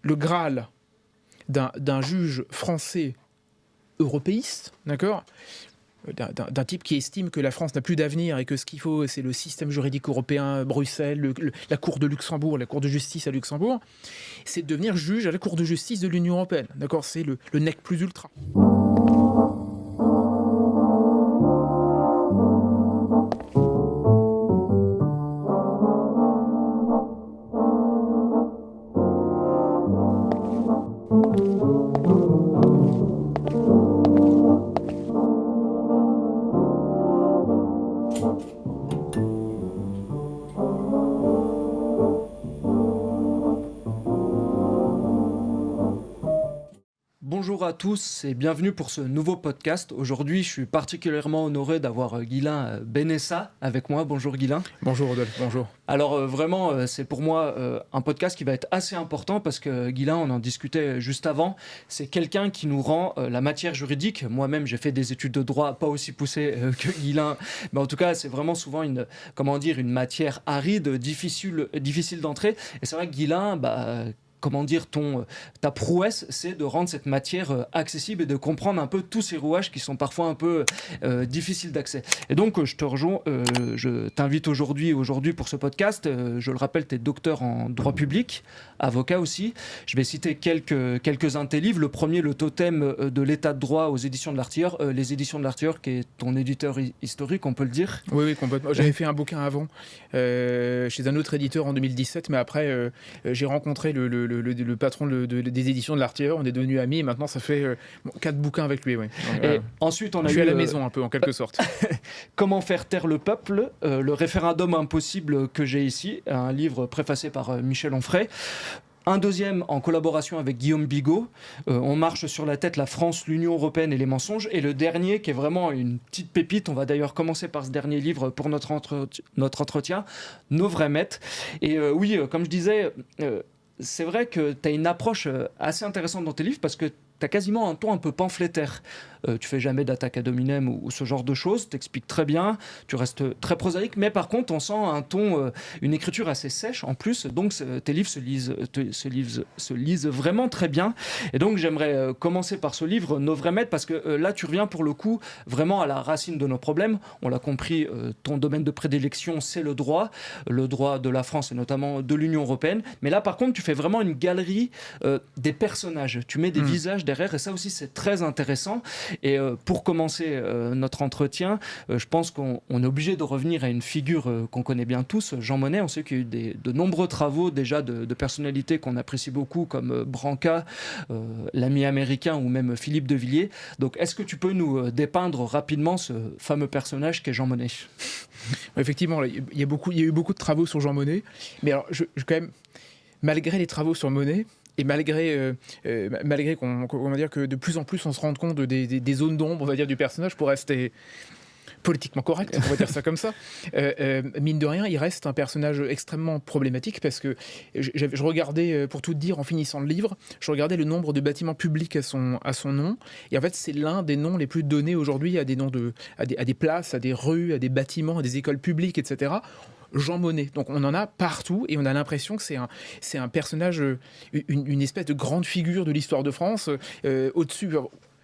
le Graal d'un juge français européiste, d'accord, d'un type qui estime que la France n'a plus d'avenir et que ce qu'il faut, c'est le système juridique européen, Bruxelles, la Cour de Luxembourg, la Cour de justice à Luxembourg, c'est de devenir juge à la Cour de justice de l'Union européenne. D'accord, c'est le nec plus ultra. Bonjour à tous et bienvenue pour ce nouveau podcast. Aujourd'hui, je suis particulièrement honoré d'avoir Guylain Benessa avec moi. Bonjour Guylain. Bonjour Rodolphe, bonjour. Alors vraiment, c'est pour moi un podcast qui va être assez important parce que Guylain, on en discutait juste avant, c'est quelqu'un qui nous rend la matière juridique. Moi-même, j'ai fait des études de droit pas aussi poussées que Guylain, mais en tout cas, c'est vraiment souvent une matière aride, difficile d'entrée. Et c'est vrai que Guylain, ta prouesse, c'est de rendre cette matière accessible et de comprendre un peu tous ces rouages qui sont parfois un peu difficiles d'accès. Et donc, je te rejoins, je t'invite aujourd'hui pour ce podcast. Je le rappelle, tu es docteur en droit public, avocat aussi. Je vais citer quelques-uns de tes livres. Le premier, Le totem de l'état de droit aux éditions de l'Artilleur. Les éditions de l'Artilleur, qui est ton éditeur historique, on peut le dire. Oui, complètement. J'avais fait un bouquin avant, chez un autre éditeur en 2017, mais après, j'ai rencontré le patron des éditions de l'Artilleur, on est devenus amis et maintenant ça fait 4 bouquins avec lui. Oui. Donc, et ensuite, je suis à la maison un peu, en quelque sorte. Comment faire taire le peuple, le référendum impossible que j'ai ici, un livre préfacé par Michel Onfray. Un deuxième en collaboration avec Guillaume Bigot, On marche sur la tête, la France, l'Union européenne et les mensonges. Et le dernier qui est vraiment une petite pépite, on va d'ailleurs commencer par ce dernier livre pour notre entretien, Nos vrais maîtres. Et oui, comme je disais, c'est vrai que tu as une approche assez intéressante dans tes livres parce que tu as quasiment un ton un peu pamphlétaire. Tu fais jamais d'attaque ad hominem ou ce genre de choses, t'expliques très bien, tu restes très prosaïque, mais par contre on sent un ton, une écriture assez sèche en plus, donc tes livres se lisent vraiment très bien. Et donc j'aimerais commencer par ce livre, Nos vrais maîtres, parce que là tu reviens pour le coup vraiment à la racine de nos problèmes. On l'a compris, ton domaine de prédilection c'est le droit de la France et notamment de l'Union européenne, mais là par contre tu fais vraiment une galerie des personnages, tu mets des visages derrière, et ça aussi c'est très intéressant. Et pour commencer notre entretien, je pense qu'on est obligé de revenir à une figure qu'on connaît bien tous, Jean Monnet. On sait qu'il y a eu de nombreux travaux déjà de personnalités qu'on apprécie beaucoup, comme Branca, l'ami américain, ou même Philippe de Villiers. Donc est-ce que tu peux nous dépeindre rapidement ce fameux personnage qu'est Jean Monnet ? Effectivement, il y a eu beaucoup de travaux sur Jean Monnet, mais alors quand même, malgré les travaux sur Monnet, et malgré qu'on va dire que de plus en plus on se rende compte des zones d'ombre, on va dire, du personnage, pour rester politiquement correct, on va dire ça comme ça, mine de rien, il reste un personnage extrêmement problématique parce que je regardais, pour tout dire, en finissant le livre, je regardais le nombre de bâtiments publics à son nom, et en fait c'est l'un des noms les plus donnés aujourd'hui à des noms à des places, à des rues, à des bâtiments, à des écoles publiques, etc. Jean Monnet. Donc on en a partout et on a l'impression que c'est un personnage, une espèce de grande figure de l'histoire de France, au-dessus.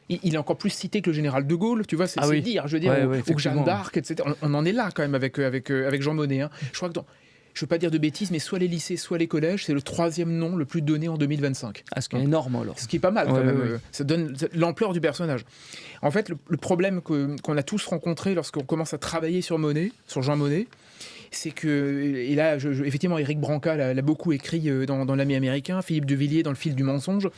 Il est encore plus cité que le général de Gaulle, tu vois, c'est dire, je veux dire, ou que Jeanne d'Arc, etc. On en est là quand même avec Jean Monnet. Hein. Je crois que je ne veux pas dire de bêtises, mais soit les lycées, soit les collèges, c'est le 3e nom le plus donné en 2025. Ce qui est énorme alors. Ce qui est pas mal quand même. Ça donne l'ampleur du personnage. En fait, le problème qu'on a tous rencontré lorsqu'on commence à travailler sur Jean Monnet, c'est que, et là, effectivement, Éric Branca l'a beaucoup écrit dans L'Ami américain, Philippe de Villiers dans Le fil du mensonge,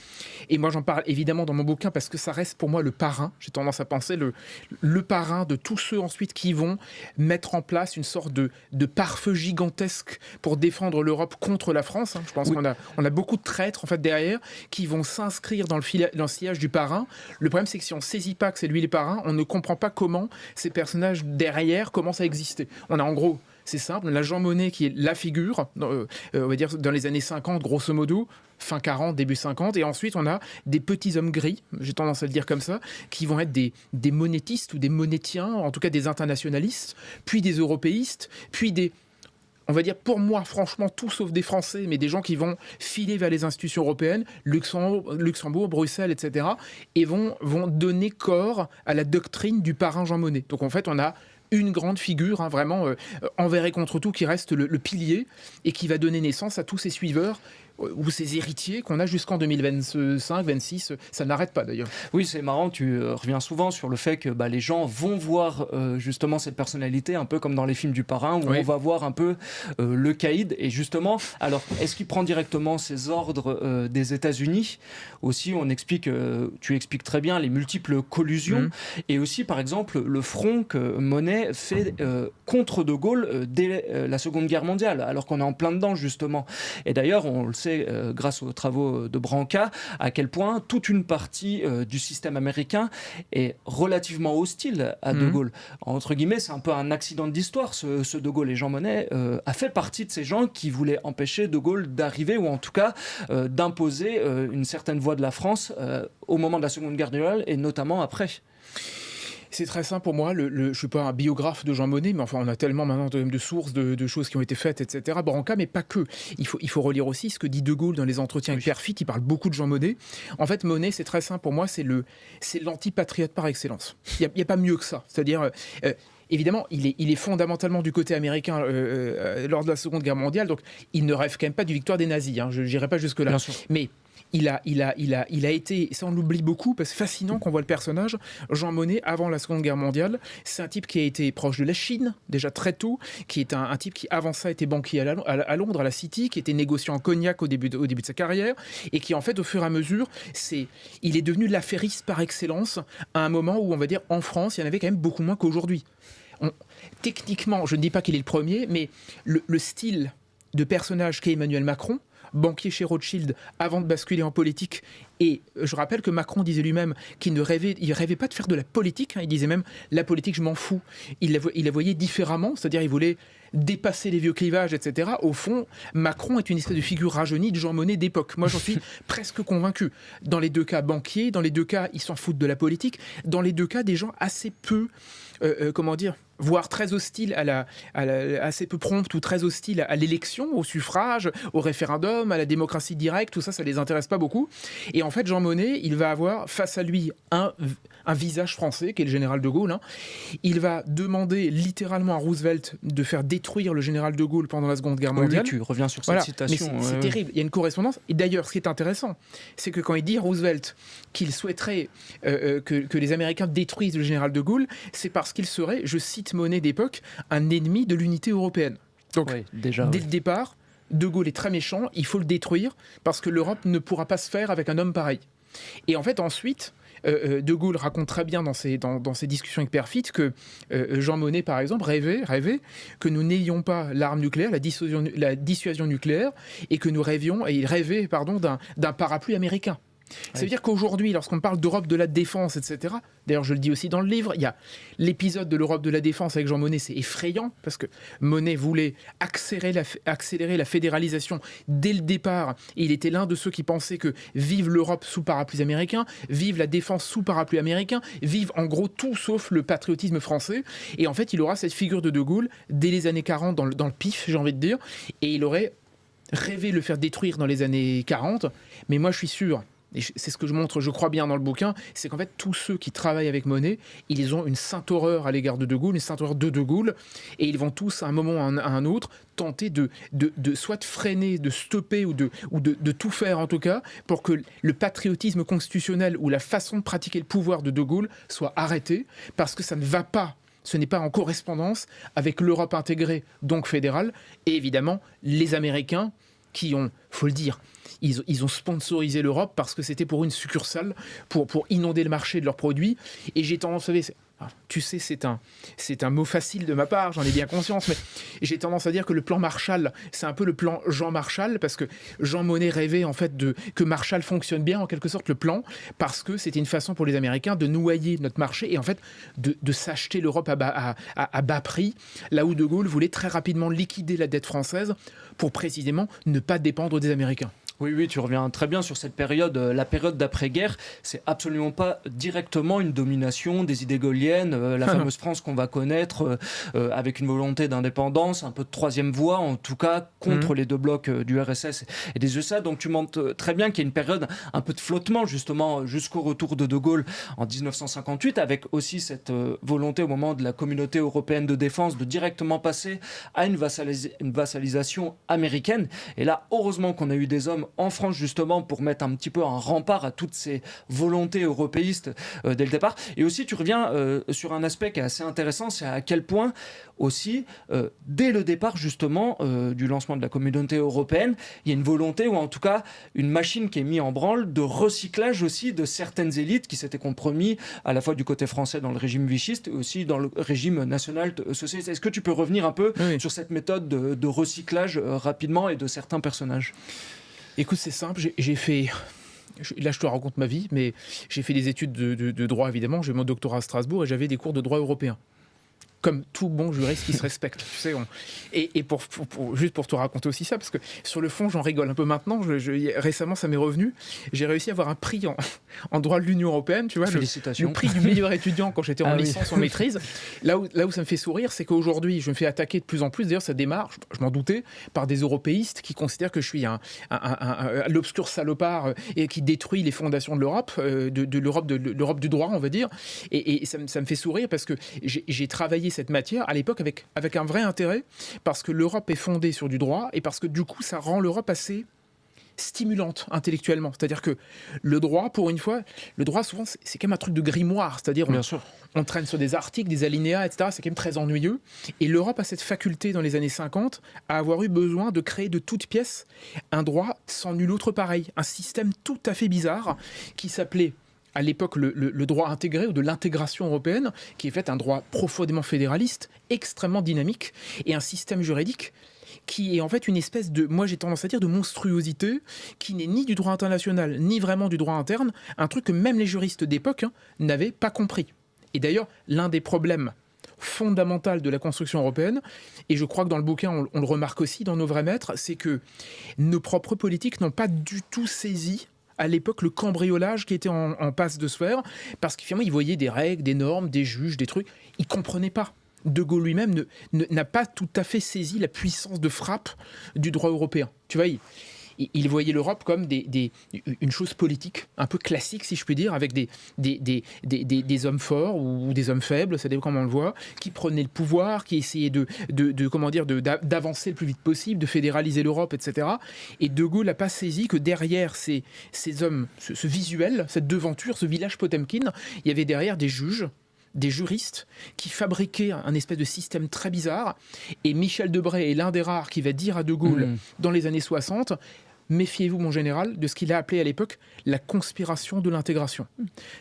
et moi j'en parle évidemment dans mon bouquin parce que ça reste pour moi le parrain, j'ai tendance à penser le parrain de tous ceux ensuite qui vont mettre en place une sorte de pare-feu gigantesque pour défendre l'Europe contre la France. Je pense qu'on a beaucoup de traîtres en fait derrière qui vont s'inscrire dans le sillage du parrain. Le problème, c'est que si on ne saisit pas que c'est lui le parrain, on ne comprend pas comment ces personnages derrière commencent à exister. On a en gros, c'est simple, la Jean Monnet qui est la figure, on va dire dans les années 50, grosso modo, fin 40, début 50, et ensuite on a des petits hommes gris, j'ai tendance à le dire comme ça, qui vont être des monétistes ou des monétiens, en tout cas des internationalistes, puis des européistes, puis des on va dire pour moi, franchement, tout sauf des Français, mais des gens qui vont filer vers les institutions européennes, Luxembourg, Bruxelles, etc., et vont donner corps à la doctrine du parrain Jean Monnet. Donc en fait, on a une grande figure, hein, vraiment envers et contre tout, qui reste le pilier et qui va donner naissance à tous ses suiveurs ou ses héritiers qu'on a jusqu'en 2025-26. Ça n'arrête pas d'ailleurs. Oui, c'est marrant, tu reviens souvent sur le fait que les gens vont voir justement cette personnalité, un peu comme dans les films du parrain, où on va voir un peu le caïd. Et justement, alors, est-ce qu'il prend directement ses ordres des États-Unis ? Aussi, on explique, tu expliques très bien les multiples collusions, et aussi, par exemple, le front que Monnet fait contre De Gaulle dès la Seconde Guerre mondiale, alors qu'on est en plein dedans, justement. Et d'ailleurs, on le sait, grâce aux travaux de Branca, à quel point toute une partie du système américain est relativement hostile à De Gaulle. Entre guillemets, c'est un peu un accident d'histoire, ce De Gaulle. Et Jean Monnet a fait partie de ces gens qui voulaient empêcher De Gaulle d'arriver, ou en tout cas d'imposer une certaine voix de la France au moment de la Seconde Guerre mondiale, et notamment après. C'est très simple pour moi. Je ne suis pas un biographe de Jean Monnet, mais enfin, on a tellement maintenant de sources, de choses qui ont été faites, etc. Branca, mais pas que. Il faut relire aussi ce que dit De Gaulle dans les entretiens avec Perfit. Il parle beaucoup de Jean Monnet. En fait, Monnet, c'est très simple pour moi. C'est l'antipatriote par excellence. Il n'y a pas mieux que ça. C'est-à-dire... évidemment, il est fondamentalement du côté américain lors de la Seconde Guerre mondiale, donc il ne rêve quand même pas du victoire des nazis. Hein, je n'irai pas jusque-là. Bien sûr. Mais il a été, ça on l'oublie beaucoup, parce que fascinant qu'on voit le personnage, Jean Monnet, avant la Seconde Guerre mondiale, c'est un type qui a été proche de la Chine, déjà très tôt, qui est un type qui, avant ça, était banquier à Londres, à la City, qui était négociant en cognac au début de sa carrière, et qui, en fait, au fur et à mesure, il est devenu l'affairiste par excellence, à un moment où, on va dire, en France, il y en avait quand même beaucoup moins qu'aujourd'hui. Techniquement, je ne dis pas qu'il est le premier, mais le style de personnage qu'est Emmanuel Macron, banquier chez Rothschild avant de basculer en politique, et je rappelle que Macron disait lui-même qu'il ne rêvait pas de faire de la politique, hein, il disait même la politique je m'en fous, il la voyait différemment, c'est-à-dire il voulait dépasser les vieux clivages, etc. Au fond, Macron est une espèce de figure rajeunie de Jean Monnet d'époque. Moi, j'en suis presque convaincu. Dans les deux cas, banquier, dans les deux cas, ils s'en foutent de la politique, dans les deux cas, des gens assez peu, voire très hostiles assez peu promptes ou très hostiles à l'élection, au suffrage, au référendum, à la démocratie directe, tout ça, ça les intéresse pas beaucoup. Et en fait, Jean Monnet, il va avoir face à lui un visage français, qui est le général de Gaulle. Hein. Il va demander littéralement à Roosevelt de faire détruire le général de Gaulle pendant la Seconde Guerre mondiale. Oui, tu reviens sur cette citation. Mais c'est terrible, il y a une correspondance. Et d'ailleurs, ce qui est intéressant, c'est que quand il dit à Roosevelt qu'il souhaiterait que les Américains détruisent le général de Gaulle, c'est parce qu'il serait, je cite Monnet d'époque, un ennemi de l'unité européenne. Donc, dès le départ, De Gaulle est très méchant, il faut le détruire, parce que l'Europe ne pourra pas se faire avec un homme pareil. Et en fait, ensuite... De Gaulle raconte très bien dans ses discussions avec Perfit que Jean Monnet, par exemple, rêvait que nous n'ayons pas l'arme nucléaire, la dissuasion nucléaire, et que nous rêvait d'un parapluie américain. Ça veut dire qu'aujourd'hui, lorsqu'on parle d'Europe de la défense, etc., d'ailleurs je le dis aussi dans le livre, il y a l'épisode de l'Europe de la défense avec Jean Monnet, c'est effrayant, parce que Monnet voulait accélérer la fédéralisation dès le départ, et il était l'un de ceux qui pensaient que vive l'Europe sous parapluie américain, vive la défense sous parapluie américain, vive en gros tout sauf le patriotisme français, et en fait il aura cette figure de Gaulle dès les années 40 dans le pif, j'ai envie de dire, et il aurait rêvé de le faire détruire dans les années 40, mais moi je suis sûr... Et c'est ce que je montre, je crois bien dans le bouquin, c'est qu'en fait, tous ceux qui travaillent avec Monnet, ils ont une sainte horreur à l'égard de De Gaulle, une sainte horreur de Gaulle, et ils vont tous, à un moment ou à un autre, tenter de soit de freiner, de stopper, ou de tout faire, en tout cas, pour que le patriotisme constitutionnel ou la façon de pratiquer le pouvoir de Gaulle soit arrêté, parce que ça ne va pas. Ce n'est pas en correspondance avec l'Europe intégrée, donc fédérale, et évidemment, les Américains qui ont, faut le dire, ils ont sponsorisé l'Europe parce que c'était pour une succursale, pour inonder le marché de leurs produits. Et j'ai tendance, tu sais, c'est un mot facile de ma part, j'en ai bien conscience, mais j'ai tendance à dire que le plan Marshall, c'est un peu le plan Jean Marshall, parce que Jean Monnet rêvait en fait que Marshall fonctionne bien, en quelque sorte, le plan, parce que c'était une façon pour les Américains de noyer notre marché et en fait de s'acheter l'Europe à bas prix, là où De Gaulle voulait très rapidement liquider la dette française pour précisément ne pas dépendre des Américains. Oui, tu reviens très bien sur cette période, la période d'après-guerre. C'est absolument pas directement une domination des idées gaulliennes, la fameuse France qu'on va connaître, avec une volonté d'indépendance, un peu de troisième voie, en tout cas contre les deux blocs du RSS et des USA. Donc tu montres très bien qu'il y a une période un peu de flottement, justement, jusqu'au retour de De Gaulle en 1958, avec aussi cette volonté au moment de la communauté européenne de défense de directement passer à une vassalisation américaine. Et là, heureusement qu'on a eu des hommes en France justement pour mettre un petit peu un rempart à toutes ces volontés européistes dès le départ. Et aussi tu reviens sur un aspect qui est assez intéressant, c'est à quel point aussi dès le départ justement du lancement de la communauté européenne, il y a une volonté ou en tout cas une machine qui est mise en branle de recyclage aussi de certaines élites qui s'étaient compromis à la fois du côté français dans le régime vichiste et aussi dans le régime national socialiste. Est-ce que tu peux revenir un peu sur cette méthode de recyclage rapidement et de certains personnages ? Écoute, c'est simple, j'ai fait... Là, je te raconte ma vie, mais j'ai fait des études de droit, évidemment. J'ai eu mon doctorat à Strasbourg et j'avais des cours de droit européen. Comme tout bon juriste qui se respecte, tu sais. Et juste pour te raconter aussi ça, parce que sur le fond, j'en rigole un peu maintenant. Récemment, ça m'est revenu. J'ai réussi à avoir un prix en droit de l'Union européenne, tu vois. Félicitations. Le prix du meilleur étudiant quand j'étais en licence en maîtrise. Là où ça me fait sourire, c'est qu'aujourd'hui, je me fais attaquer de plus en plus. D'ailleurs, ça démarre, je m'en doutais, par des européistes qui considèrent que je suis l'obscur salopard et qui détruit les fondations de l'Europe, de l'Europe du droit, on va dire. Et ça me fait sourire parce que j'ai travaillé cette matière à l'époque avec un vrai intérêt, parce que l'Europe est fondée sur du droit et parce que du coup ça rend l'Europe assez stimulante intellectuellement. C'est-à-dire que le droit, pour une fois, le droit souvent c'est quand même un truc de grimoire, c'est-à-dire on traîne sur des articles, des alinéas, etc. C'est quand même très ennuyeux. Et l'Europe a cette faculté dans les années 50 à avoir eu besoin de créer de toutes pièces un droit sans nul autre pareil, un système tout à fait bizarre qui s'appelait à l'époque le droit intégré ou de l'intégration européenne, qui est fait un droit profondément fédéraliste, extrêmement dynamique, et un système juridique qui est en fait une espèce de, moi j'ai tendance à dire, de monstruosité, qui n'est ni du droit international, ni vraiment du droit interne, un truc que même les juristes d'époque n'avaient pas compris. Et d'ailleurs, l'un des problèmes fondamentaux de la construction européenne, et je crois que dans le bouquin on le remarque aussi dans Nos vrais maîtres, c'est que nos propres politiques n'ont pas du tout saisi à l'époque le cambriolage qui était en passe de se faire, parce que finalement ils voyaient des règles, des normes, des juges, des trucs, ils ne comprenaient pas. De Gaulle lui-même n'a pas tout à fait saisi la puissance de frappe du droit européen. Tu vois, il voyait l'Europe comme une chose politique, un peu classique si je puis dire, avec des hommes forts ou des hommes faibles, ça dépend comment on le voit, qui prenaient le pouvoir, qui essayaient d'avancer le plus vite possible, de fédéraliser l'Europe, etc. Et De Gaulle n'a pas saisi que derrière ces hommes, ce visuel, cette devanture, ce village Potemkin, il y avait derrière des juges, des juristes qui fabriquaient un espèce de système très bizarre. Et Michel Debré est l'un des rares qui va dire à De Gaulle dans les années 60: méfiez-vous, mon général, de ce qu'il a appelé à l'époque la conspiration de l'intégration.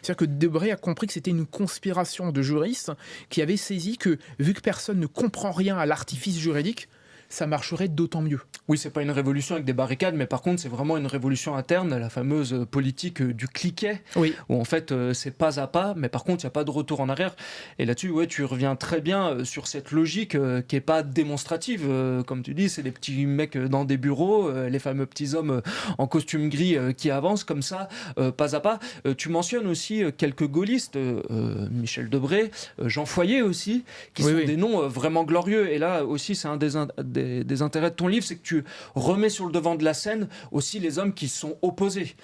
C'est-à-dire que Debré a compris que c'était une conspiration de juristes qui avaient saisi que, vu que personne ne comprend rien à l'artifice juridique, ça marcherait d'autant mieux. Oui, c'est pas une révolution avec des barricades, mais par contre, c'est vraiment une révolution interne, la fameuse politique du cliquet, où en fait, c'est pas à pas, mais par contre, il n'y a pas de retour en arrière. Et là-dessus, tu reviens très bien sur cette logique qui est pas démonstrative. Comme tu dis, c'est des petits mecs dans des bureaux, les fameux petits hommes en costume gris qui avancent comme ça, pas à pas. Tu mentionnes aussi quelques gaullistes, Michel Debré, Jean Foyer aussi, qui sont des noms vraiment glorieux. Et là aussi, c'est un des intérêts de ton livre, c'est que tu remets sur le devant de la scène aussi les hommes qui sont opposés.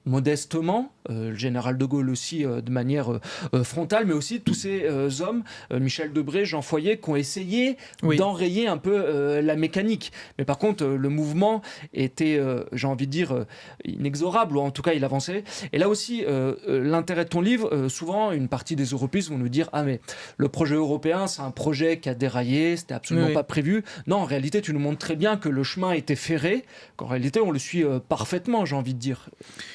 Modestement, le général de Gaulle aussi de manière frontale, mais aussi tous ces hommes, Michel Debré, Jean Foyer, qui ont essayé d'enrayer un peu la mécanique. Mais par contre, le mouvement était, j'ai envie de dire, inexorable, ou en tout cas il avançait. Et là aussi, l'intérêt de ton livre, souvent une partie des européistes vont nous dire: ah mais le projet européen, c'est un projet qui a déraillé, c'était absolument pas prévu. Non, en réalité, tu nous montres très bien que le chemin était ferré, qu'en réalité on le suit parfaitement, j'ai envie de dire.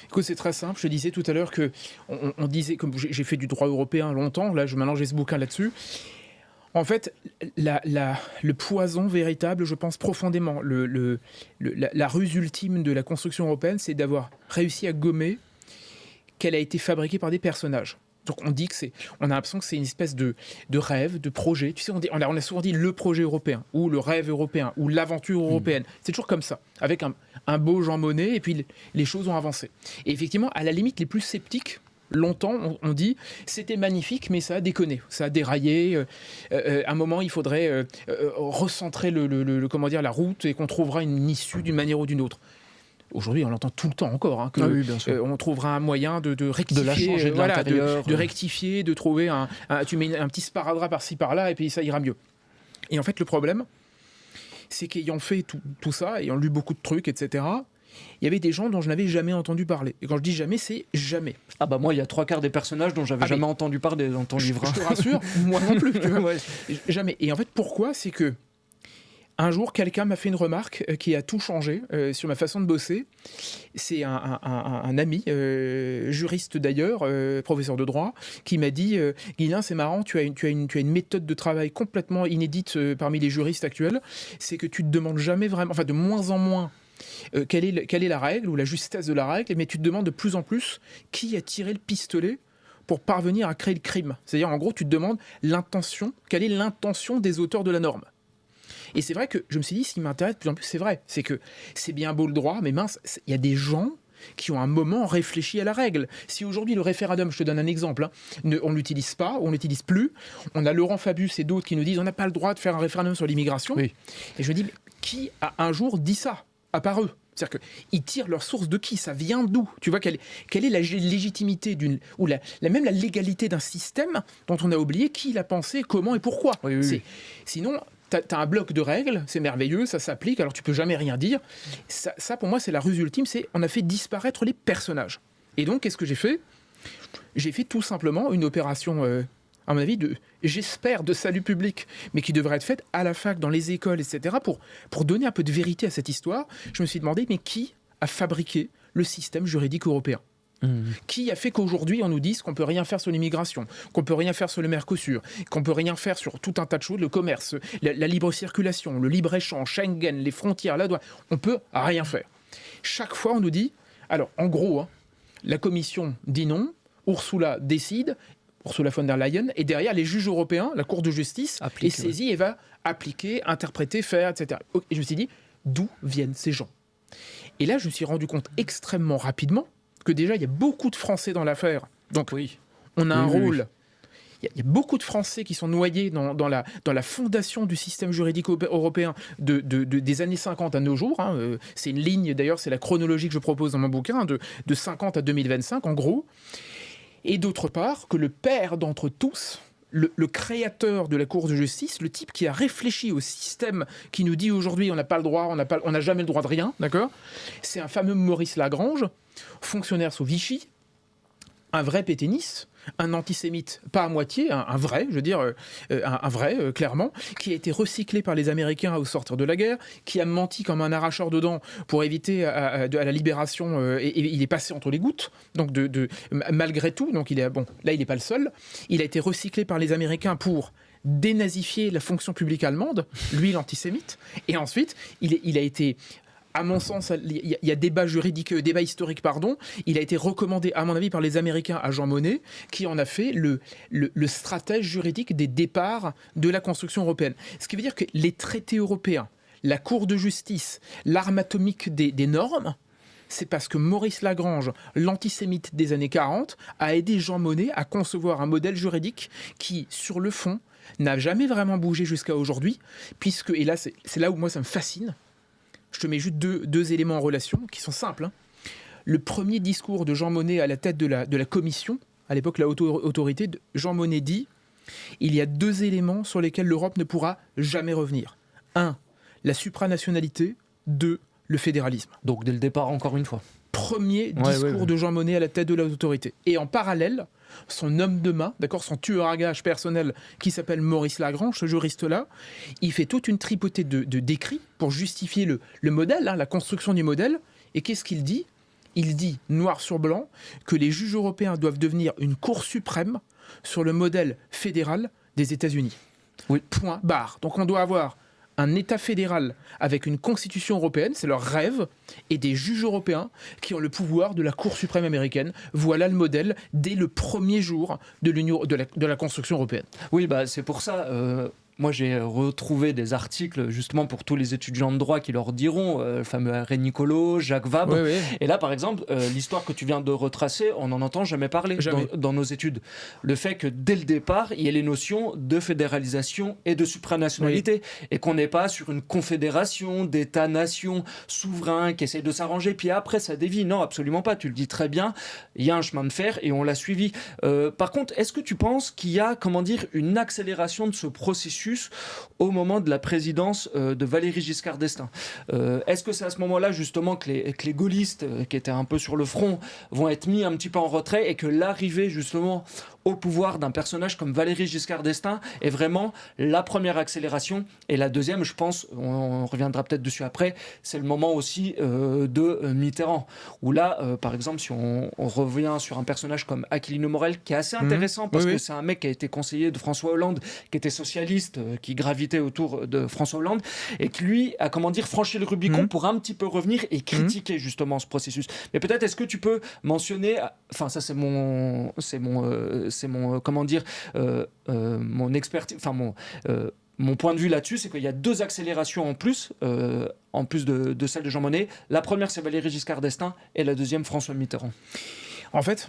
Écoute, c'est très simple. Je te disais tout à l'heure que on disait, comme j'ai fait du droit européen longtemps, là maintenant j'ai ce bouquin là-dessus. En fait, le poison véritable, je pense profondément, la ruse ultime de la construction européenne, c'est d'avoir réussi à gommer qu'elle a été fabriquée par des personnages. Donc on dit on a l'impression que c'est une espèce de rêve, de projet. Tu sais, on a souvent dit le projet européen, ou le rêve européen, ou l'aventure européenne. C'est toujours comme ça, avec un beau Jean Monnet, et puis les choses ont avancé. Et effectivement, à la limite, les plus sceptiques, longtemps, on dit c'était magnifique, mais ça a déconné, ça a déraillé. À un moment, il faudrait recentrer comment dire, la route et qu'on trouvera une issue d'une manière ou d'une autre. Aujourd'hui, on l'entend tout le temps encore, hein, on trouvera un moyen de rectifier, de la changer de l'intérieur, de rectifier, de trouver tu mets un petit sparadrap par-ci par-là et puis ça ira mieux. Et en fait, le problème, c'est qu'ayant fait tout ça, ayant lu beaucoup de trucs, etc., il y avait des gens dont je n'avais jamais entendu parler. Et quand je dis jamais, c'est jamais. Ah bah moi, il y a 3/4 des personnages dont j'avais jamais entendu parler dans ton livre. Je te rassure, moi non plus. Tu vois. Ouais. Jamais. Et en fait, pourquoi ? C'est que un jour, quelqu'un m'a fait une remarque qui a tout changé sur ma façon de bosser. C'est un ami, juriste d'ailleurs, professeur de droit, qui m'a dit « Guylain, c'est marrant, tu as une méthode de travail complètement inédite parmi les juristes actuels. C'est que tu te demandes jamais vraiment, enfin de moins en moins, quelle est la règle ou la justesse de la règle, mais tu te demandes de plus en plus qui a tiré le pistolet pour parvenir à créer le crime. C'est-à-dire, en gros, tu te demandes l'intention, quelle est l'intention des auteurs de la norme. » Et c'est vrai que je me suis dit, ce qui m'intéresse de plus en plus, c'est vrai. C'est que c'est bien beau le droit, mais mince, il y a des gens qui ont un moment réfléchi à la règle. Si aujourd'hui le référendum, je te donne un exemple, on ne l'utilise pas, on ne l'utilise plus, on a Laurent Fabius et d'autres qui nous disent on n'a pas le droit de faire un référendum sur l'immigration. Oui. Et je me dis, mais qui a un jour dit ça, à part eux ? C'est-à-dire qu'ils tirent leur source de qui ? Ça vient d'où ? Tu vois, quelle est la légitimité ou même la légalité d'un système dont on a oublié qui l'a pensé, comment et pourquoi ? Oui. Sinon... T'as un bloc de règles, c'est merveilleux, ça s'applique, alors tu peux jamais rien dire. Ça pour moi, c'est la ruse ultime, c'est on a fait disparaître les personnages. Et donc, qu'est-ce que j'ai fait ? J'ai fait tout simplement une opération, à mon avis, j'espère, de salut public, mais qui devrait être faite à la fac, dans les écoles, etc., pour donner un peu de vérité à cette histoire. Je me suis demandé, mais qui a fabriqué le système juridique européen ? Qui a fait qu'aujourd'hui on nous dise qu'on peut rien faire sur l'immigration, qu'on peut rien faire sur le Mercosur, qu'on peut rien faire sur tout un tas de choses, le commerce, la libre circulation, le libre-échange, Schengen, les frontières, la douane, on peut rien faire. Chaque fois on nous dit, alors en gros, la Commission dit non, Ursula décide, Ursula von der Leyen, et derrière les juges européens, la Cour de justice, est saisie et va appliquer, interpréter, faire, etc. Et je me suis dit, d'où viennent ces gens ? Et là je me suis rendu compte extrêmement rapidement que déjà, il y a beaucoup de Français dans l'affaire. Donc, on a un rôle. Il y a beaucoup de Français qui sont noyés dans la fondation du système juridique européen des années 50 à nos jours. C'est une ligne, d'ailleurs, c'est la chronologie que je propose dans mon bouquin, de 50 à 2025, en gros. Et d'autre part, que le père d'entre tous, le créateur de la Cour de justice, le type qui a réfléchi au système qui nous dit aujourd'hui on n'a pas le droit, on n'a jamais le droit de rien, d'accord ? C'est un fameux Maurice Lagrange, fonctionnaire sous Vichy, un vrai pétainiste, un antisémite, pas à moitié, un vrai, je veux dire, un vrai, clairement, qui a été recyclé par les Américains au sortir de la guerre, qui a menti comme un arracheur de dents pour éviter à la libération, et il est passé entre les gouttes, donc malgré tout, donc il n'est pas le seul, il a été recyclé par les Américains pour dénazifier la fonction publique allemande, lui l'antisémite, et ensuite il a été... À mon sens, il y a débat historique, il a été recommandé, à mon avis, par les Américains à Jean Monnet, qui en a fait le stratège juridique des départs de la construction européenne. Ce qui veut dire que les traités européens, la Cour de justice, l'arme atomique des normes, c'est parce que Maurice Lagrange, l'antisémite des années 40, a aidé Jean Monnet à concevoir un modèle juridique qui, sur le fond, n'a jamais vraiment bougé jusqu'à aujourd'hui, puisque, et là, c'est là où moi ça me fascine, je te mets juste deux éléments en relation qui sont simples. Le premier discours de Jean Monnet à la tête de la commission, à l'époque la haute autorité, Jean Monnet dit « Il y a 2 éléments sur lesquels l'Europe ne pourra jamais revenir. 1, la supranationalité. 2, le fédéralisme. » Donc dès le départ, encore une fois. Premier discours de Jean Monnet à la tête de la haute autorité. Et en parallèle, son homme de main, d'accord, son tueur à gages personnel qui s'appelle Maurice Lagrange, ce juriste-là, il fait toute une tripotée de d'écrits pour justifier le modèle, la construction du modèle. Et qu'est-ce qu'il dit ? Il dit, noir sur blanc, que les juges européens doivent devenir une cour suprême sur le modèle fédéral des États-Unis. Oui. Point, barre. Donc on doit avoir un État fédéral avec une constitution européenne, c'est leur rêve, et des juges européens qui ont le pouvoir de la Cour suprême américaine. Voilà le modèle dès le premier jour de la construction européenne. Oui, c'est pour ça. Moi, j'ai retrouvé des articles justement pour tous les étudiants de droit qui leur diront, le fameux Henri Nicolo, Jacques Vabre. Oui. Et là, par exemple, l'histoire que tu viens de retracer, on n'en entend jamais parler dans nos études. Le fait que dès le départ, il y ait les notions de fédéralisation et de supranationalité, et qu'on n'est pas sur une confédération d'États-nations souverains qui essayent de s'arranger, puis après ça dévie. Non, absolument pas. Tu le dis très bien. Il y a un chemin de fer et on l'a suivi. Par contre, est-ce que tu penses qu'il y a, une accélération de ce processus au moment de la présidence de Valéry Giscard d'Estaing? Est-ce que c'est à ce moment-là justement que les gaullistes qui étaient un peu sur le front vont être mis un petit peu en retrait et que l'arrivée justement au pouvoir d'un personnage comme Valéry Giscard d'Estaing est vraiment la première accélération? Et la deuxième, je pense, on reviendra peut-être dessus après, c'est le moment aussi de Mitterrand, où là, par exemple, si on revient sur un personnage comme Aquilino Morel, qui est assez intéressant parce que c'est un mec qui a été conseiller de François Hollande, qui était socialiste, qui gravitait autour de François Hollande, et qui lui a, franchi le Rubicon pour un petit peu revenir et critiquer justement ce processus. Mais peut-être, est-ce que tu peux mentionner, enfin ça c'est mon mon expertise, mon point de vue là-dessus, c'est qu'il y a deux accélérations en plus de celle de Jean Monnet. La première, c'est Valéry Giscard d'Estaing, et la deuxième, François Mitterrand. En fait,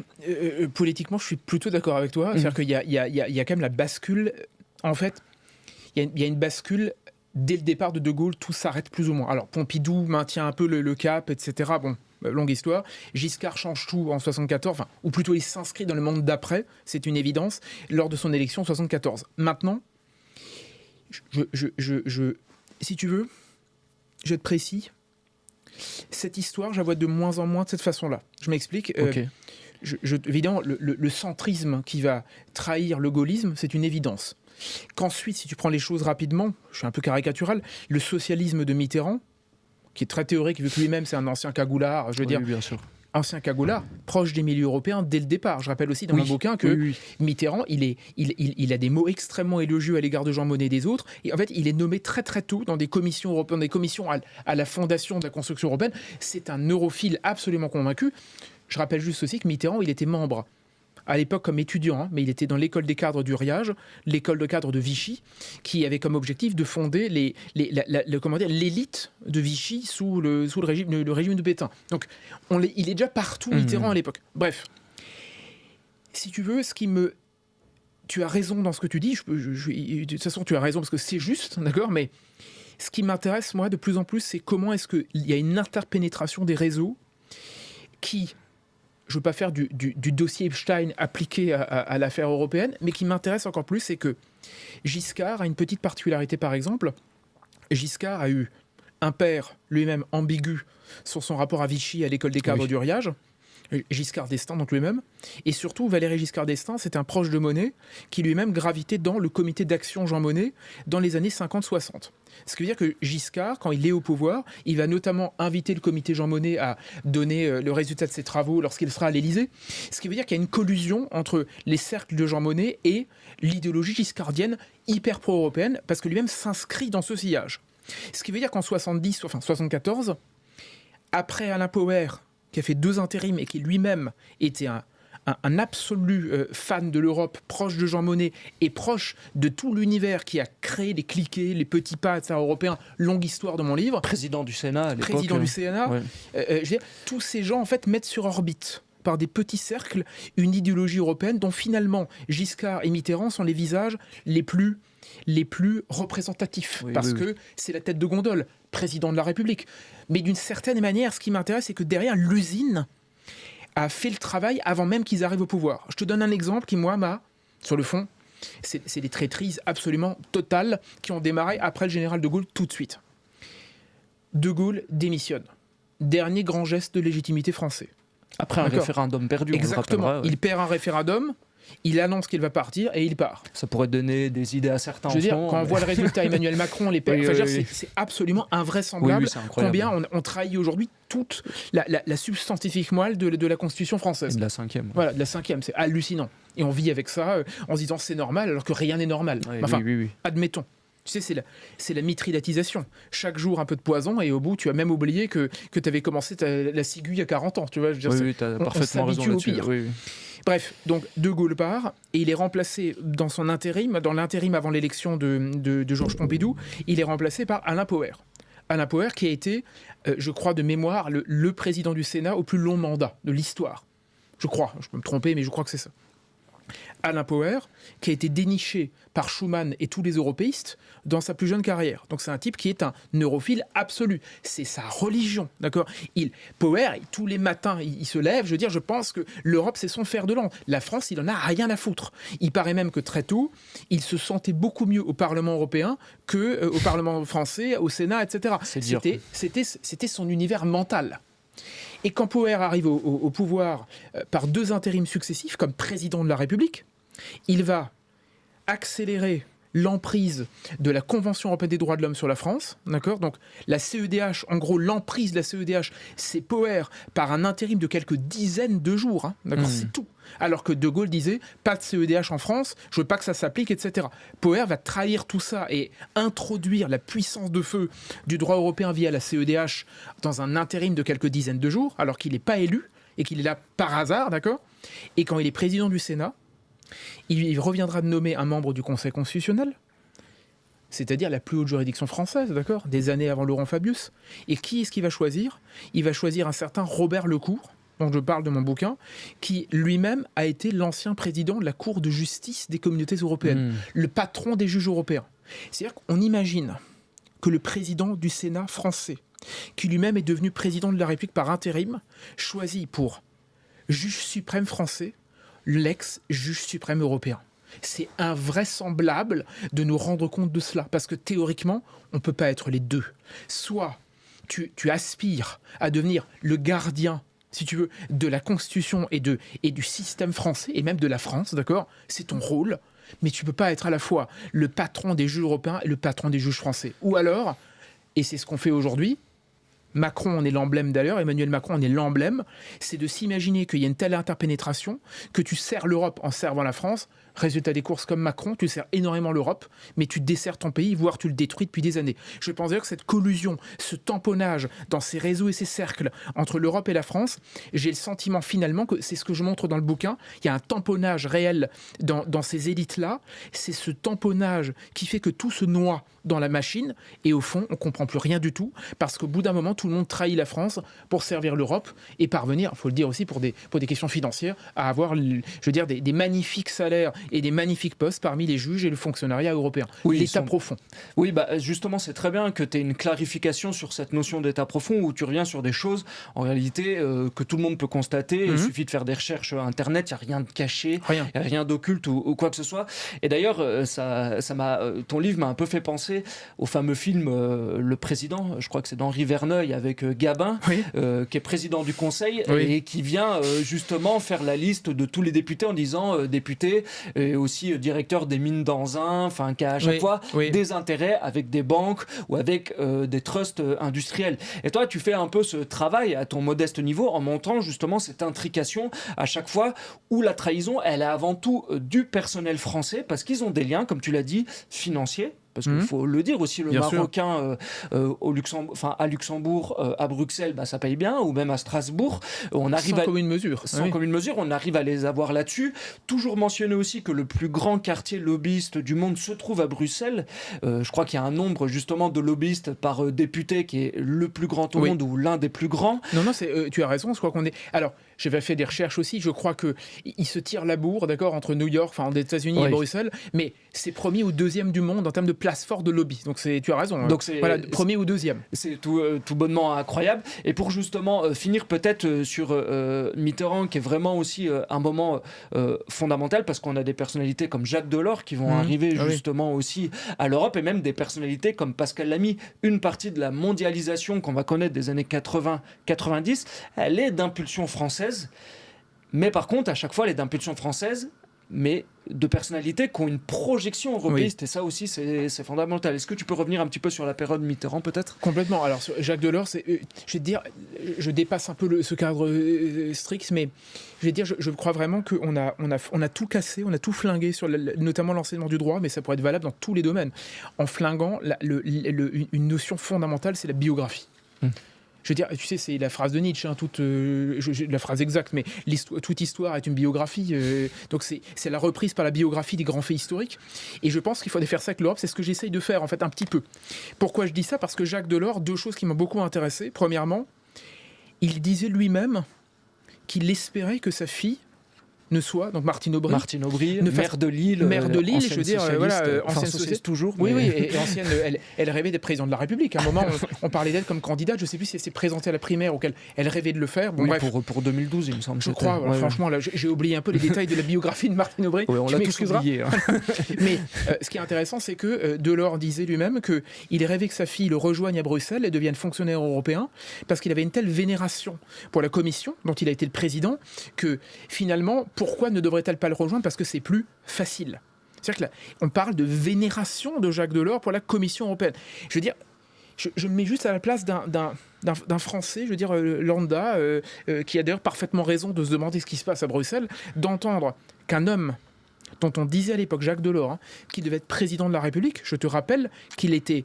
politiquement, je suis plutôt d'accord avec toi. C'est-à-dire qu'il y a quand même la bascule. En fait, il y a une bascule. Dès le départ de De Gaulle, tout s'arrête plus ou moins. Alors, Pompidou maintient un peu le cap, etc. Bon, longue histoire. Giscard change tout en 74, ou plutôt il s'inscrit dans le monde d'après, c'est une évidence, lors de son élection en 74. Maintenant, si tu veux, je vais être précis. Cette histoire, je la vois de moins en moins de cette façon-là. Je m'explique. Okay. Évidemment, le centrisme qui va trahir le gaullisme, c'est une évidence. Qu'ensuite, si tu prends les choses rapidement, je suis un peu caricatural, le socialisme de Mitterrand, qui est très théorique, vu que lui-même c'est un ancien cagoulard, bien sûr. Ancien cagoulard, proche des milieux européens dès le départ. Je rappelle aussi dans mon bouquin que Mitterrand, il a des mots extrêmement élogieux à l'égard de Jean Monnet et des autres. Et en fait, il est nommé très très tôt dans des commissions européennes, des commissions à la fondation de la construction européenne. C'est un europhile absolument convaincu. Je rappelle juste aussi que Mitterrand, il était membre à l'époque comme étudiant, mais il était dans l'école des cadres du Riage, l'école de cadres de Vichy, qui avait comme objectif de fonder l'élite de Vichy sous le régime de Pétain. Donc, il est déjà partout, Mitterrand, à l'époque. Bref, si tu veux, tu as raison dans ce que tu dis, de toute façon, tu as raison parce que c'est juste, d'accord, mais ce qui m'intéresse, moi, de plus en plus, c'est comment est-ce qu'il y a une interpénétration des réseaux qui... Je ne veux pas faire du dossier Epstein appliqué à l'affaire européenne, mais qui m'intéresse encore plus, c'est que Giscard a une petite particularité, par exemple. Giscard a eu un père lui-même ambigu sur son rapport à Vichy à l'école des cadres du Riage, Giscard d'Estaing, donc lui-même. Et surtout, Valéry Giscard d'Estaing, c'est un proche de Monnet qui lui-même gravitait dans le comité d'action Jean Monnet dans les années 50-60. Ce qui veut dire que Giscard, quand il est au pouvoir, il va notamment inviter le comité Jean Monnet à donner le résultat de ses travaux lorsqu'il sera à l'Élysée. Ce qui veut dire qu'il y a une collusion entre les cercles de Jean Monnet et l'idéologie giscardienne hyper pro-européenne, parce que lui-même s'inscrit dans ce sillage. Ce qui veut dire qu'en 74, après Alain Poher, qui a fait 2 intérims et qui lui-même était un absolu fan de l'Europe, proche de Jean Monnet et proche de tout l'univers qui a créé les cliquets, les petits pas européens, longue histoire de mon livre. Président du Sénat à l'époque. Président du Sénat. Ouais. Je veux dire, tous ces gens, en fait, mettent sur orbite, par des petits cercles, une idéologie européenne dont finalement Giscard et Mitterrand sont les visages les plus représentatifs. Parce que c'est la tête de gondole, président de la République. Mais d'une certaine manière, ce qui m'intéresse, c'est que derrière, l'usine a fait le travail avant même qu'ils arrivent au pouvoir. Je te donne un exemple qui, moi, sur le fond, c'est des traîtrises absolument totales qui ont démarré après le général de Gaulle tout de suite. De Gaulle démissionne. Dernier grand geste de légitimité français. Après un référendum perdu. Exactement. Il perd un référendum, il annonce qu'il va partir et il part. Ça pourrait donner des idées à certains. Je veux dire, quand on voit le résultat, Emmanuel Macron, les perd. C'est absolument invraisemblable combien on trahit aujourd'hui toute la substantifique moelle de la Constitution française. Et de la 5e. Voilà, de la 5e, c'est hallucinant. Et on vit avec ça en se disant c'est normal alors que rien n'est normal. Admettons. Tu sais, c'est la mitridatisation. Chaque jour, un peu de poison, et au bout, tu as même oublié que tu avais commencé la ciguë à 40 ans. Tu vois, je veux dire, Oui, tu as parfaitement raison s'habitue au là-dessus. pire. Oui, oui. Bref, donc De Gaulle part, et il est remplacé dans l'intérim avant l'élection de Georges Pompidou, il est remplacé par Alain Poher. Alain Poher qui a été, je crois de mémoire, le président du Sénat au plus long mandat de l'histoire. Je crois, je peux me tromper, mais je crois que c'est ça. Alain Poher, qui a été déniché par Schuman et tous les européistes dans sa plus jeune carrière. Donc c'est un type qui est un neurophile absolu. C'est sa religion, d'accord. Poher, tous les matins, il se lève. Je veux dire, je pense que l'Europe, c'est son fer de lance. La France, il en a rien à foutre. Il paraît même que très tôt, il se sentait beaucoup mieux au Parlement européen que au Parlement français, au Sénat, etc. C'était son univers mental. Et quand Poher arrive au pouvoir par 2 intérims successifs comme président de la République, il va accélérer l'emprise de la Convention européenne des droits de l'homme sur la France, d'accord. Donc la CEDH, en gros l'emprise de la CEDH, c'est Poher par un intérim de quelques dizaines de jours, hein, d'accord, c'est tout. Alors que De Gaulle disait pas de CEDH en France, je veux pas que ça s'applique, etc. Poher va trahir tout ça et introduire la puissance de feu du droit européen via la CEDH dans un intérim de quelques dizaines de jours, alors qu'il n'est pas élu et qu'il est là par hasard, d'accord. Et quand il est président du Sénat, il reviendra de nommer un membre du Conseil constitutionnel, c'est-à-dire la plus haute juridiction française, d'accord, des années avant Laurent Fabius. Et qui est-ce qu'il va choisir ? Il va choisir un certain Robert Lecour, dont je parle de mon bouquin, qui lui-même a été l'ancien président de la Cour de justice des communautés européennes, le patron des juges européens. C'est-à-dire qu'on imagine que le président du Sénat français, qui lui-même est devenu président de la République par intérim, choisit pour juge suprême français l'ex-juge suprême européen. C'est invraisemblable de nous rendre compte de cela, parce que théoriquement, on ne peut pas être les deux. Soit tu aspires à devenir le gardien, si tu veux, de la Constitution et du système français, et même de la France, d'accord ? C'est ton rôle, mais tu ne peux pas être à la fois le patron des juges européens et le patron des juges français. Ou alors, et c'est ce qu'on fait aujourd'hui, Macron en est l'emblème d'ailleurs, Emmanuel Macron en est l'emblème, c'est de s'imaginer qu'il y a une telle interpénétration que tu sers l'Europe en servant la France. Résultat des courses comme Macron, tu sers énormément l'Europe, mais tu desserres ton pays, voire tu le détruis depuis des années. Je pense d'ailleurs que cette collusion, ce tamponnage dans ces réseaux et ces cercles entre l'Europe et la France, j'ai le sentiment finalement que c'est ce que je montre dans le bouquin, il y a un tamponnage réel dans ces élites-là, c'est ce tamponnage qui fait que tout se noie dans la machine, et au fond, on ne comprend plus rien du tout, parce qu'au bout d'un moment, tout le monde trahit la France pour servir l'Europe et parvenir, il faut le dire aussi pour des questions financières, à avoir, je veux dire, des magnifiques salaires et des magnifiques postes parmi les juges et le fonctionnariat européen. Oui, l'état profond. Oui, bah justement, c'est très bien que tu aies une clarification sur cette notion d'état profond, où tu reviens sur des choses, en réalité, que tout le monde peut constater. Il suffit de faire des recherches Internet, il n'y a rien de caché, il n'y a rien d'occulte ou quoi que ce soit. Et d'ailleurs, ton livre m'a un peu fait penser au fameux film Le Président, je crois que c'est d'Henri Verneuil avec Gabin, qui est président du Conseil, et qui vient justement faire la liste de tous les députés en disant député, et aussi directeur des mines d'Anzin, enfin qui a à chaque fois des intérêts avec des banques ou avec des trusts industriels. Et toi, tu fais un peu ce travail à ton modeste niveau en montrant justement cette intrication à chaque fois où la trahison, elle est avant tout du personnel français, parce qu'ils ont des liens, comme tu l'as dit, financiers. Parce qu'il faut le dire aussi, le bien Marocain à Luxembourg, à Bruxelles, bah, ça paye bien, ou même à Strasbourg. On arrive sans commune mesure. Sans commune mesure, on arrive à les avoir là-dessus. Toujours mentionner aussi que le plus grand quartier lobbyiste du monde se trouve à Bruxelles. Je crois qu'il y a un nombre justement de lobbyistes par député qui est le plus grand au monde, ou l'un des plus grands. Non, tu as raison, je crois qu'on est... Alors, j'avais fait des recherches aussi, je crois qu'ils se tirent la bourre, d'accord, entre New York, enfin, des États-Unis et Bruxelles, mais c'est premier ou deuxième du monde en termes de place forte de lobby. Donc tu as raison. Donc voilà, premier ou deuxième. C'est tout bonnement incroyable. Et pour justement finir peut-être sur Mitterrand, qui est vraiment aussi un moment fondamental, parce qu'on a des personnalités comme Jacques Delors qui vont arriver justement aussi à l'Europe, et même des personnalités comme Pascal Lamy. Une partie de la mondialisation qu'on va connaître des années 80-90, elle est d'impulsion française. Mais par contre, à chaque fois, elle est d'impulsion française, mais de personnalités qui ont une projection européiste, et ça aussi c'est fondamental. Est-ce que tu peux revenir un petit peu sur la période Mitterrand peut-être ? Complètement. Alors sur Jacques Delors, je vais te dire, je dépasse un peu ce cadre strict, mais je vais te dire, je crois vraiment qu'on a tout cassé, on a tout flingué sur notamment l'enseignement du droit, mais ça pourrait être valable dans tous les domaines, en flinguant une notion fondamentale, c'est la biographie. Je veux dire, tu sais, c'est la phrase de Nietzsche, hein, la phrase exacte, mais toute histoire est une biographie. Donc c'est la reprise par la biographie des grands faits historiques. Et je pense qu'il faut faire ça avec l'Europe. C'est ce que j'essaye de faire, en fait, un petit peu. Pourquoi je dis ça ? Parce que Jacques Delors, deux choses qui m'ont beaucoup intéressé. Premièrement, il disait lui-même qu'il espérait que sa fille ne soit, donc Martine Aubry, maire de Lille, je veux dire, ancienne socialiste toujours. Oui, et ancienne, elle rêvait d'être présidente de la République. À un moment, on parlait d'elle comme candidate. Je ne sais plus si elle s'est présentée à la primaire ou qu'elle rêvait de le faire. Bon, oui, bref. Pour 2012, il me semble. Je crois. Voilà, franchement, là, j'ai oublié un peu les détails de la biographie de Martine Aubry. Oui, on l'a tous oublié. Hein. Mais ce qui est intéressant, c'est que Delors disait lui-même qu'il rêvait que sa fille le rejoigne à Bruxelles et devienne fonctionnaire européen parce qu'il avait une telle vénération pour la Commission, dont il a été le président, que finalement, pourquoi ne devrait-elle pas le rejoindre ? Parce que c'est plus facile. C'est-à-dire qu'on parle de vénération de Jacques Delors pour la Commission européenne. Je veux dire, je me mets juste à la place d'un Français, je veux dire, lambda, qui a d'ailleurs parfaitement raison de se demander ce qui se passe à Bruxelles, d'entendre qu'un homme dont on disait à l'époque, Jacques Delors, qui devait être président de la République, je te rappelle qu'il était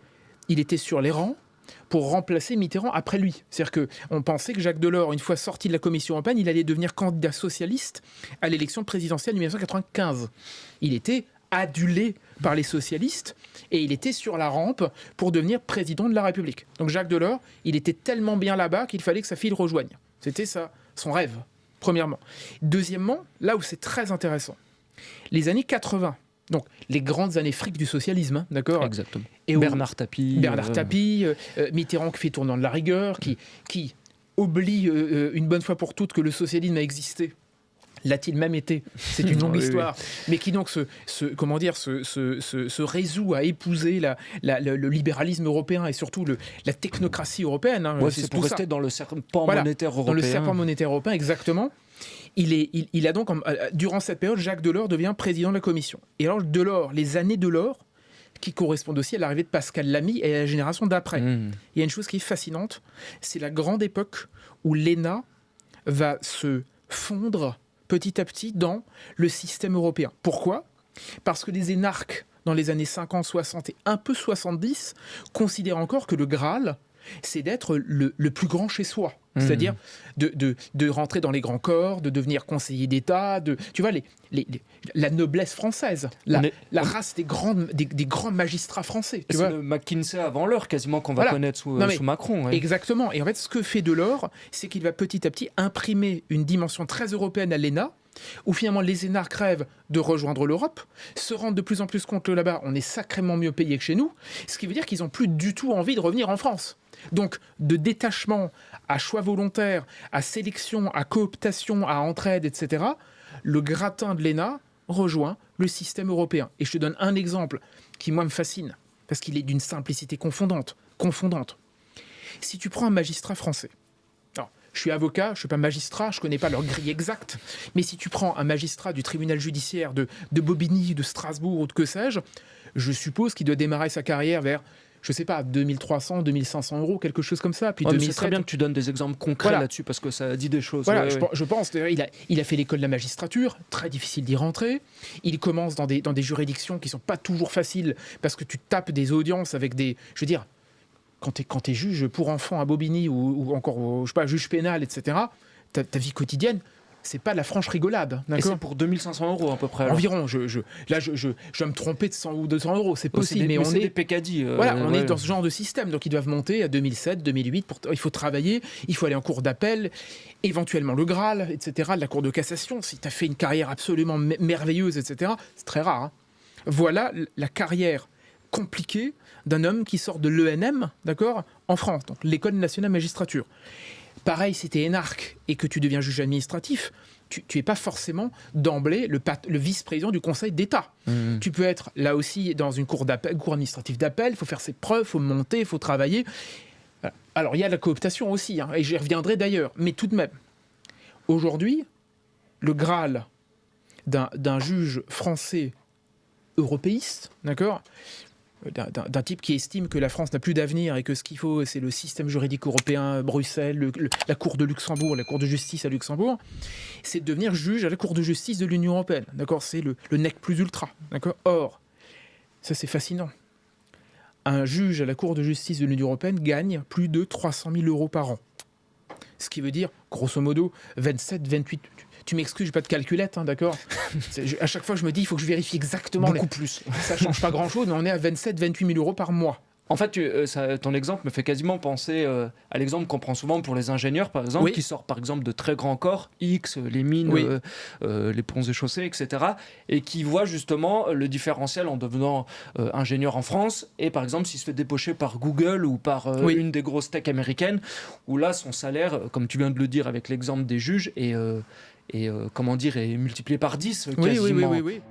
sur les rangs pour remplacer Mitterrand après lui. C'est-à-dire qu'on pensait que Jacques Delors, une fois sorti de la Commission européenne, il allait devenir candidat socialiste à l'élection présidentielle de 1995. Il était adulé par les socialistes et il était sur la rampe pour devenir président de la République. Donc Jacques Delors, il était tellement bien là-bas qu'il fallait que sa fille le rejoigne. C'était ça, son rêve, premièrement. Deuxièmement, là où c'est très intéressant, les années 80, donc les grandes années fric du socialisme, d'accord ? Exactement. Et Bernard Tapie, Mitterrand qui fait tournant de la rigueur, qui oublie une bonne fois pour toutes que le socialisme a existé. L'a-t-il même été ? C'est une longue histoire, mais qui donc se résout à épouser le libéralisme européen et surtout la technocratie européenne. C'est pour rester dans le serpent monétaire européen. Dans le serpent monétaire européen, exactement. Il a donc, durant cette période, Jacques Delors devient président de la Commission. Et alors, les années Delors, qui correspondent aussi à l'arrivée de Pascal Lamy et à la génération d'après. Il y a une chose qui est fascinante, c'est la grande époque où l'ENA va se fondre petit à petit dans le système européen. Pourquoi ? Parce que les énarques, dans les années 50, 60 et un peu 70, considèrent encore que le Graal, c'est d'être le plus grand chez soi. C'est-à-dire de rentrer dans les grands corps, de devenir conseiller d'État, tu vois, la noblesse française, la race des grands magistrats français. Tu vois, le McKinsey avant l'heure, quasiment, qu'on va connaître sous Macron. Ouais. Exactement. Et en fait, ce que fait Delors, c'est qu'il va petit à petit imprimer une dimension très européenne à l'ENA, où finalement les énarques rêvent de rejoindre l'Europe, se rendent de plus en plus compte que là-bas, on est sacrément mieux payé que chez nous, ce qui veut dire qu'ils n'ont plus du tout envie de revenir en France. Donc, de détachement à choix volontaire, à sélection, à cooptation, à entraide, etc., le gratin de l'ENA rejoint le système européen. Et je te donne un exemple qui, moi, me fascine, parce qu'il est d'une simplicité confondante. Si tu prends un magistrat français, alors, je suis avocat, je ne suis pas magistrat, je ne connais pas leur grille exacte, mais si tu prends un magistrat du tribunal judiciaire de Bobigny, de Strasbourg ou de que sais-je, je suppose qu'il doit démarrer sa carrière vers, je sais pas, 2300, 2500 euros, quelque chose comme ça. Puis 2007, c'est très bien que tu donnes des exemples concrets là-dessus, parce que ça dit des choses. Voilà, je pense. Il a fait l'école de la magistrature, très difficile d'y rentrer. Il commence dans des juridictions qui sont pas toujours faciles, parce que tu tapes des audiences avec des... Je veux dire, quand t'es juge pour enfants à Bobigny, ou encore, je sais pas, juge pénal, etc., ta vie quotidienne, c'est pas de la franche rigolade. Et c'est pour 2500 euros à peu près. Alors. Environ. Je vais me tromper de 100 ou 200 euros, c'est possible. Mais on est des pécadilles. On est dans ce genre de système. Donc ils doivent monter à 2007, 2008. Il faut travailler, il faut aller en cour d'appel, éventuellement le Graal, etc., de la cour de cassation. Si tu as fait une carrière absolument merveilleuse, etc., c'est très rare. Hein. Voilà la carrière compliquée d'un homme qui sort de l'ENM, d'accord, en France, donc l'École nationale de magistrature. Pareil, si tu es énarque et que tu deviens juge administratif, tu n'es pas forcément d'emblée le vice-président du Conseil d'État. Tu peux être là aussi dans une cour administrative d'appel, il faut faire ses preuves, il faut monter, il faut travailler. Voilà. Alors il y a la cooptation aussi, et j'y reviendrai d'ailleurs, mais tout de même, aujourd'hui, le Graal d'un juge français européiste, d'accord, d'un type qui estime que la France n'a plus d'avenir et que ce qu'il faut, c'est le système juridique européen, Bruxelles, la Cour de Luxembourg, la Cour de justice à Luxembourg, c'est de devenir juge à la Cour de justice de l'Union européenne. D'accord, c'est le nec plus ultra. D'accord. Or, ça c'est fascinant. Un juge à la Cour de justice de l'Union européenne gagne plus de 300 000 euros par an. Ce qui veut dire, grosso modo, 27, 28... Tu m'excuses, j'ai pas de calculette, hein, d'accord. À chaque fois, je me dis, il faut que je vérifie exactement. Beaucoup plus. Ça change pas grand-chose, mais on est à 27, 28 000 euros par mois. En fait, ton exemple me fait quasiment penser à l'exemple qu'on prend souvent pour les ingénieurs, par exemple, qui sortent par exemple de très grands corps, X, les mines, les ponts et chaussées, etc., et qui voient justement le différentiel en devenant ingénieur en France, et par exemple s'il se fait débaucher par Google ou par une des grosses tech américaines, où là son salaire, comme tu viens de le dire avec l'exemple des juges, est multiplié par 10 quasiment. Oui.